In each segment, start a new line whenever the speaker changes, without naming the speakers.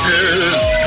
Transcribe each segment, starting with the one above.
motherfuckers.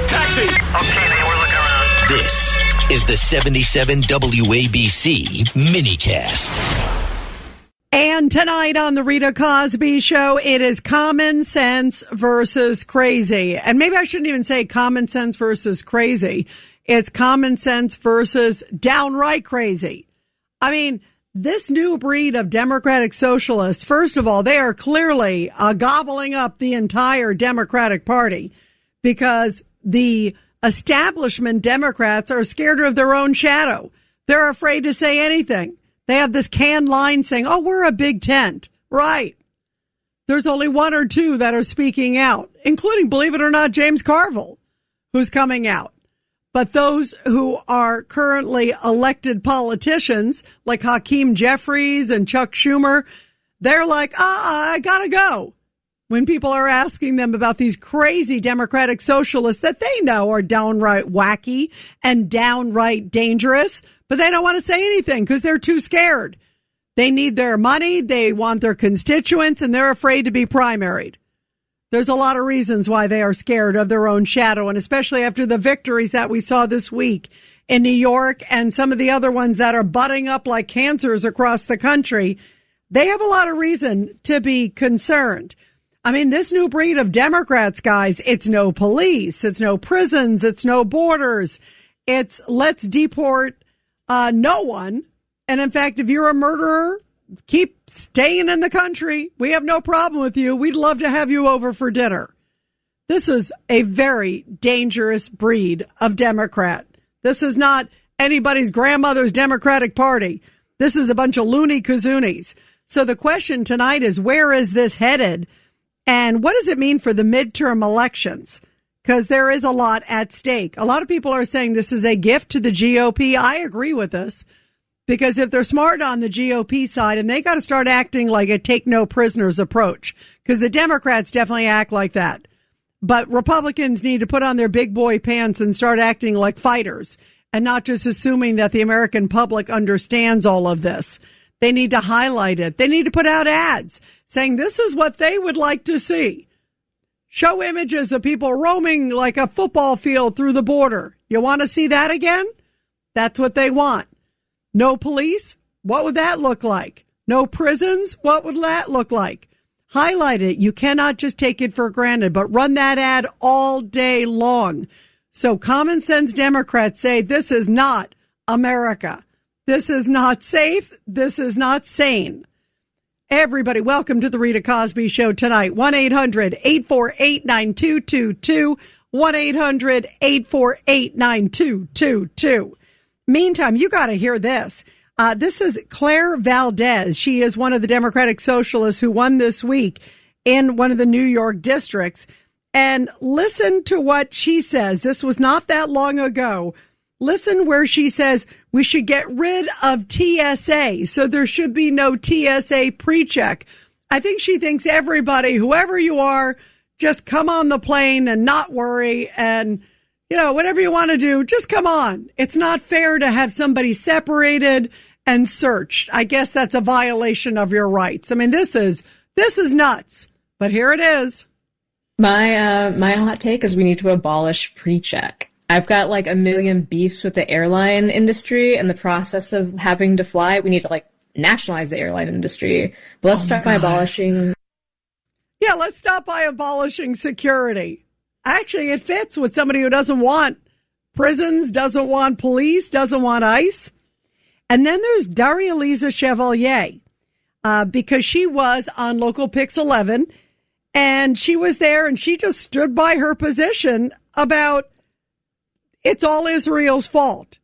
Taxi.
Okay, man, we're looking around.
This is the 77 WABC minicast.
And tonight on the Rita Cosby Show, it is common sense versus crazy. And maybe I shouldn't even say common sense versus crazy. It's common sense versus downright crazy. I mean, this new breed of Democratic socialists, first of all, they are clearly gobbling up the entire Democratic Party because the establishment Democrats are scared of their own shadow. They're afraid to say anything. They have this canned line saying, oh, we're a big tent. Right. There's only one or two that are speaking out, including, believe it or not, James Carville, who's coming out. But those who are currently elected politicians, like Hakeem Jeffries and Chuck Schumer, they're like, I gotta go. When people are asking them about these crazy Democratic socialists that they know are downright wacky and downright dangerous, but they don't want to say anything because they're too scared. They need their money, they want their constituents, and they're afraid to be primaried. There's a lot of reasons why they are scared of their own shadow, and especially after the victories that we saw this week in New York and some of the other ones that are butting up like cancers across the country, they have a lot of reason to be concerned. I mean, this new breed of Democrats, guys, it's no police, it's no prisons, it's no borders. It's let's deport no one. And in fact, if you're a murderer, keep staying in the country. We have no problem with you. We'd love to have you over for dinner. This is a very dangerous breed of Democrat. This is not anybody's grandmother's Democratic Party. This is a bunch of loony kazoonies. So the question tonight is, where is this headed? And what does it mean for the midterm elections? Because there is a lot at stake. A lot of people are saying this is a gift to the GOP. I agree with this. Because if they're smart on the GOP side, and they got to start acting like a take no prisoners approach, because the Democrats definitely act like that. But Republicans need to put on their big boy pants and start acting like fighters and not just assuming that the American public understands all of this. They need to highlight it. They need to put out ads saying this is what they would like to see. Show images of people roaming like a football field through the border. You want to see that again? That's what they want. No police? What would that look like? No prisons? What would that look like? Highlight it. You cannot just take it for granted, but run that ad all day long. So common sense Democrats say this is not America. This is not safe. This is not sane. Everybody, welcome to the Rita Cosby Show tonight. 1-800-848-9222. 1-800-848-9222. Meantime, you got to hear this. This is Claire Valdez. She is one of the Democratic Socialists who won this week in one of the New York districts. And listen to what she says. This was not that long ago. Listen where she says we should get rid of TSA. So there should be no TSA PreCheck. I think she thinks everybody, whoever you are, just come on the plane and not worry. And, you know, whatever you want to do, just come on. It's not fair to have somebody separated and searched. I guess that's a violation of your rights. I mean, this is nuts, but here it is.
My hot take is we need to abolish PreCheck. I've got like a million beefs with the airline industry and the process of having to fly. We need to nationalize the airline industry. But let's start by abolishing.
Yeah, let's stop by abolishing security. Actually, it fits with somebody who doesn't want prisons, doesn't want police, doesn't want ICE. And then there's Daria-Liza Chevalier, because she was on Local Pix 11, and she was there, and she just stood by her position about it's all Israel's fault.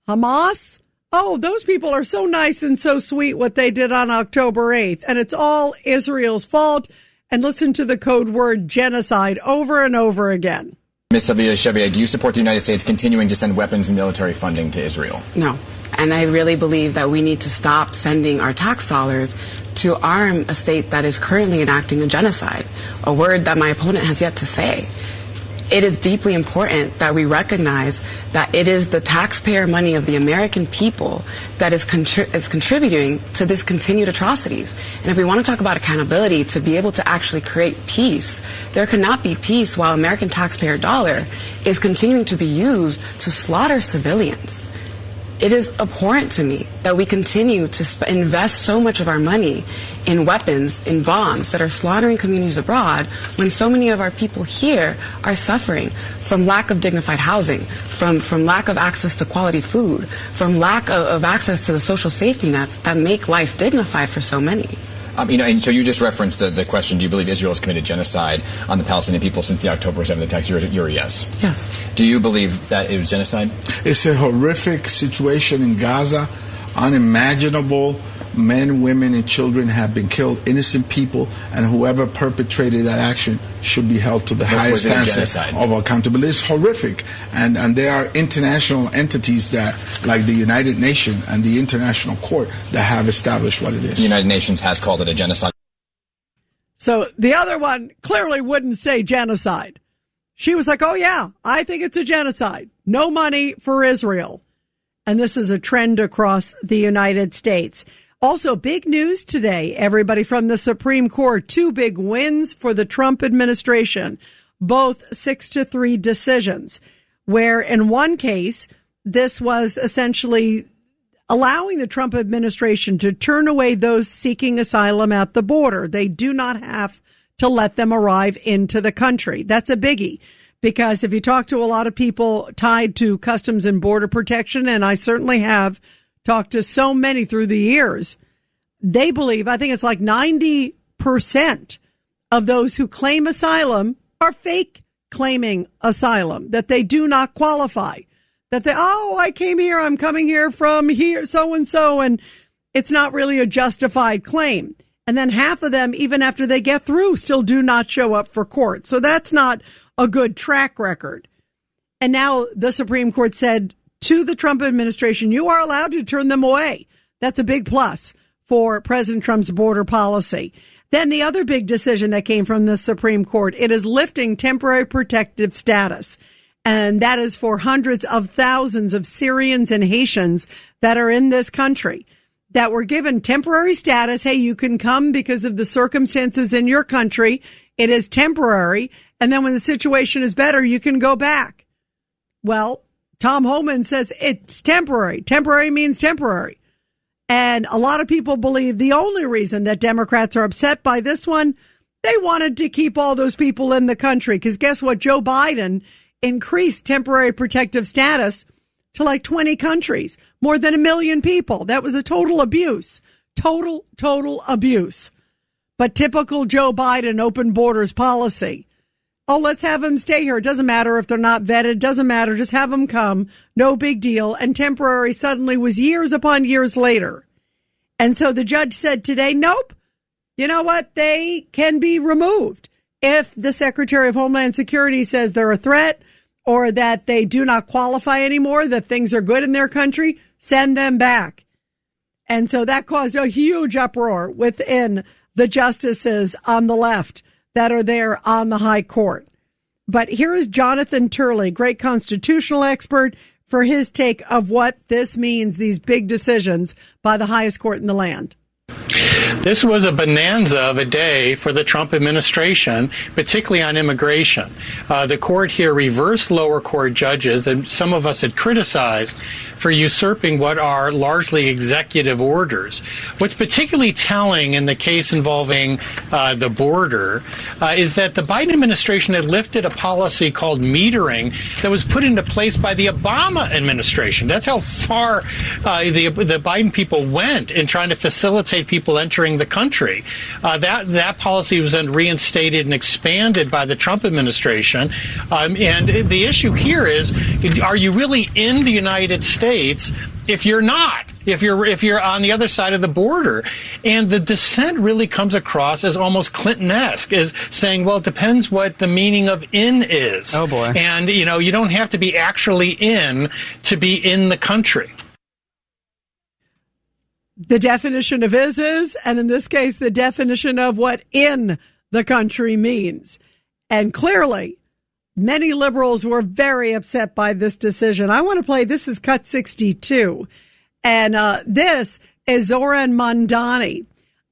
Hamas, oh, those people are so nice and so sweet what they did on October 8th, and it's all Israel's fault. And listen to the code word genocide over and over again.
Ms. Chevalier, do you support the United States continuing to send weapons and military funding to Israel?
No. And I really believe that we need to stop sending our tax dollars to arm a state that is currently enacting a genocide, a word that my opponent has yet to say. it is deeply important that we recognize that it is the taxpayer money of the American people that is contributing to this continued atrocities. And if we want to talk about accountability, to be able to actually create peace, there cannot be peace while American taxpayer dollar is continuing to be used to slaughter civilians. It is abhorrent to me that we continue to invest so much of our money in weapons, in bombs that are slaughtering communities abroad when so many of our people here are suffering from lack of dignified housing, from lack of access to quality food, from lack of access to the social safety nets that make life dignified for so many.
And so you just referenced the question, do you believe Israel has committed genocide on the Palestinian people since the October 7th attacks? You're a yes.
Yes.
Do you believe that it was genocide?
It's a horrific situation in Gaza, unimaginable. Men, women, and children have been killed, innocent people, and whoever perpetrated that action should be held to the highest standard of accountability. It's horrific, and there are international entities that, like the United Nations and the International Court, that have established what it is.
The United Nations has called it a genocide.
So the other one clearly wouldn't say genocide. She was like, oh yeah, I think it's a genocide. No money for Israel. And this is a trend across the United States. Also, big news today, everybody, from the Supreme Court. 2 big wins for the Trump administration, both 6-3 decisions, where in one case, this was essentially allowing the Trump administration to turn away those seeking asylum at the border. They do not have to let them arrive into the country. That's a biggie, because if you talk to a lot of people tied to Customs and Border Protection, and I certainly have talked to so many through the years, they believe, I think it's like 90% of those who claim asylum are fake claiming asylum, that they do not qualify, that I came here, I'm coming here from here, so-and-so, and it's not really a justified claim. And then half of them, even after they get through, still do not show up for court. So that's not a good track record. And now the Supreme Court said to the Trump administration, you are allowed to turn them away. That's a big plus for President Trump's border policy. Then the other big decision that came from the Supreme Court, it is lifting temporary protective status. And that is for hundreds of thousands of Syrians and Haitians that are in this country that were given temporary status. Hey, you can come because of the circumstances in your country. It is temporary. And then when the situation is better, you can go back. Well, Tom Homan says it's temporary. Temporary means temporary. And a lot of people believe the only reason that Democrats are upset by this one, they wanted to keep all those people in the country. Because guess what? Joe Biden increased temporary protective status to like 20 countries, more than 1 million people. That was a total abuse. Total abuse. But typical Joe Biden open borders policy. Oh, let's have them stay here. It doesn't matter if they're not vetted. Doesn't matter. Just have them come. No big deal. And temporary suddenly was years upon years later. And so the judge said today, nope. You know what? They can be removed if the Secretary of Homeland Security says they're a threat or that they do not qualify anymore, that things are good in their country. Send them back. And so that caused a huge uproar within the justices on the left that are there on the high court. But here is Jonathan Turley, great constitutional expert, for his take of what this means, these big decisions by the highest court in the land.
This was a bonanza of a day for the Trump administration, particularly on immigration. The court here reversed lower court judges that some of us had criticized for usurping what are largely executive orders. What's particularly telling in the case involving the border is that the Biden administration had lifted a policy called metering that was put into place by the Obama administration. That's how far the Biden people went in trying to facilitate people entering the country. That policy was then reinstated and expanded by the Trump administration. And the issue here is, are you really in the United States if you're not? If you're on the other side of the border? And the dissent really comes across as almost Clinton-esque, as saying, well, it depends what the meaning of in is.
Oh, boy.
And, you don't have to be actually in to be in the country.
The definition of is, and in this case, the definition of what in the country means. And clearly, Many liberals were very upset by this decision. I want to play, this is Cut 62. And this is Zoran Mondani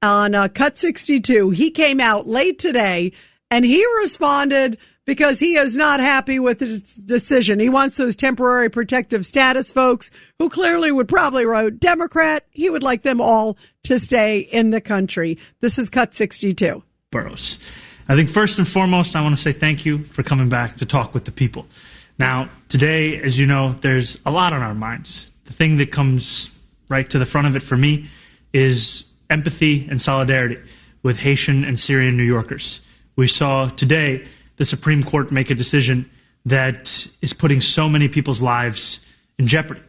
on Cut 62. He came out late today and he responded because he is not happy with this decision. He wants those temporary protective status folks who clearly would probably vote Democrat. He would like them all to stay in the country. This is Cut 62.
Boroughs. I think first and foremost, I want to say thank you for coming back to talk with the people. Now, today, as you know, there's a lot on our minds. The thing that comes right to the front of it for me is empathy and solidarity with Haitian and Syrian New Yorkers. We saw today the Supreme Court make a decision that is putting so many people's lives in jeopardy.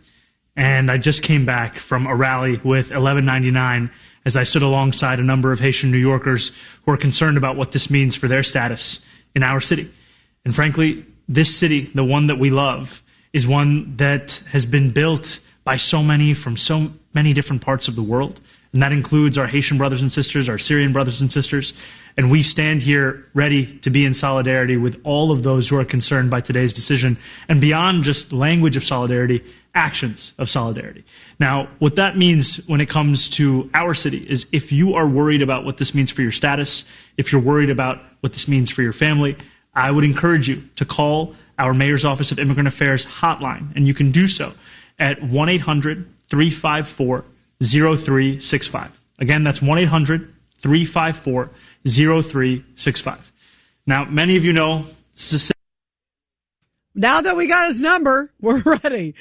And I just came back from a rally with 1199 as I stood alongside a number of Haitian New Yorkers who are concerned about what this means for their status in our city. And frankly, this city, the one that we love, is one that has been built by so many from so many different parts of the world. And that includes our Haitian brothers and sisters, our Syrian brothers and sisters. And we stand here ready to be in solidarity with all of those who are concerned by today's decision. And beyond just language of solidarity, actions of solidarity. Now, what that means when it comes to our city is if you are worried about what this means for your status, if you're worried about what this means for your family, I would encourage you to call our Mayor's Office of Immigrant Affairs hotline. And you can do so at 1-800-354-0365. Again, that's 1-800-354-0365. Now, many of you know,
now that we got his number, we're ready.